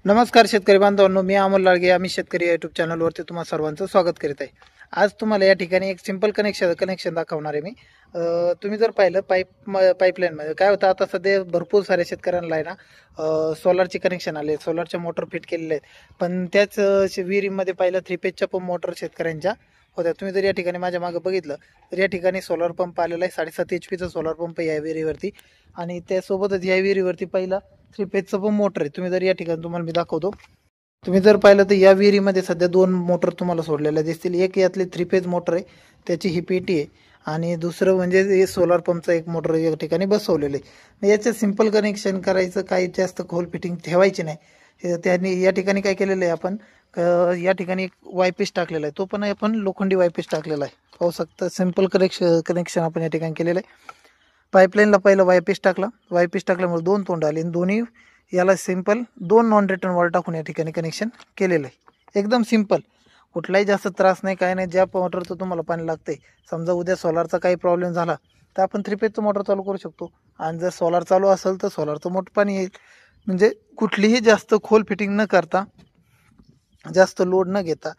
नमस्कार शेतकरी बांधवांनो, मी अमोल लाळगे. आम्ही शेतकरी यूट्यूब चॅनलवरती तुम्हा सर्वांचं स्वागत करीत आहे. आज तुम्हाला या ठिकाणी एक सिंपल कनेक्शन दाखवणार आहे मी. तुम्ही जर पाहिलं पाईपलाईनमध्ये काय होतं, आता सध्या भरपूर साऱ्या शेतकऱ्यांना आहे ना सोलारचे कनेक्शन आले, सोलारच्या मोटर फिट केलेले आहेत. पण त्याच विहिरीमध्ये पाहिलं 3 पेजच्या पंप मोटर शेतकऱ्यांच्या होत्या. तुम्ही जर या ठिकाणी माझ्या मागे बघितलं तर या ठिकाणी सोलार पंप आलेला आहे. 7.5 HP सोलार पंप या विहिरीवरती, आणि त्यासोबतच या विहिरीवरती पहिला 3 पेजचं पंप मोटर आहे. तुम्ही जर या ठिकाणी तुम्हाला मी दाखवतो, तुम्ही जर पाहिलं तर या विहिरीमध्ये सध्या 2 मोटर तुम्हाला सोडलेल्या दिसतील. एक यातली 3 पेज मोटर आहे, त्याची ही पेटी आहे, आणि दुसरं म्हणजे सोलार पंपचा एक मोटर या ठिकाणी बसवलेलं आहे. याचं सिंपल कनेक्शन करायचं, काही जास्त खोल फिटिंग ठेवायची नाही. त्यांनी या ठिकाणी काय केलेलं आहे, आपण या ठिकाणी एक वायपीस टाकलेला आहे, तो पण आपण लोखंडी वायपीस टाकलेला आहे. पाहू शकता, सिंपल कनेक्शन आपण या ठिकाणी केलेलं आहे. पाईपलाईनला पहिलं वायपीस टाकल्यामुळे 2 तोंड आले, आणि दोन्ही याला सिंपल 2 नॉन रिटर्न वॉल टाकून या ठिकाणी कनेक्शन केलेलं आहे. एकदम सिंपल, कुठलाही जास्त त्रास नाही, काय नाही. ज्या मोटरचं तुम्हाला पाणी लागतंय, समजा उद्या सोलारचा काही प्रॉब्लेम झाला तर आपण 3 पेजचं मोटर चालू करू शकतो, आणि जर सोलार चालू असेल तर सोलारचं मोठं पाणी येईल. म्हणजे कुठलीही जास्त खोल फिटिंग न करता, जास्त लोड न घेता,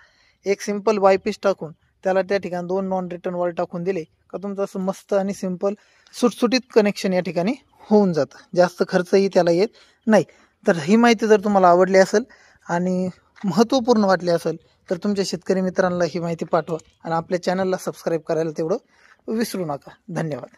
एक सिंपल वायपीस टाकून त्याला त्या ठिकाणी 2 नॉन रिटर्न वॉल टाकून दिले का तुमचं असं मस्त आणि सिंपल सुटसुटीत कनेक्शन या ठिकाणी होऊन जातं. जास्त खर्चही त्याला येत नाही. तर ही माहिती जर तुम्हाला आवडली असेल आणि महत्त्वपूर्ण वाटली असेल तर तुमच्या शेतकरी मित्रांना ही माहिती पाठवा, आणि आपल्या चॅनलला सबस्क्राईब करायला तेवढं विसरू नका. धन्यवाद.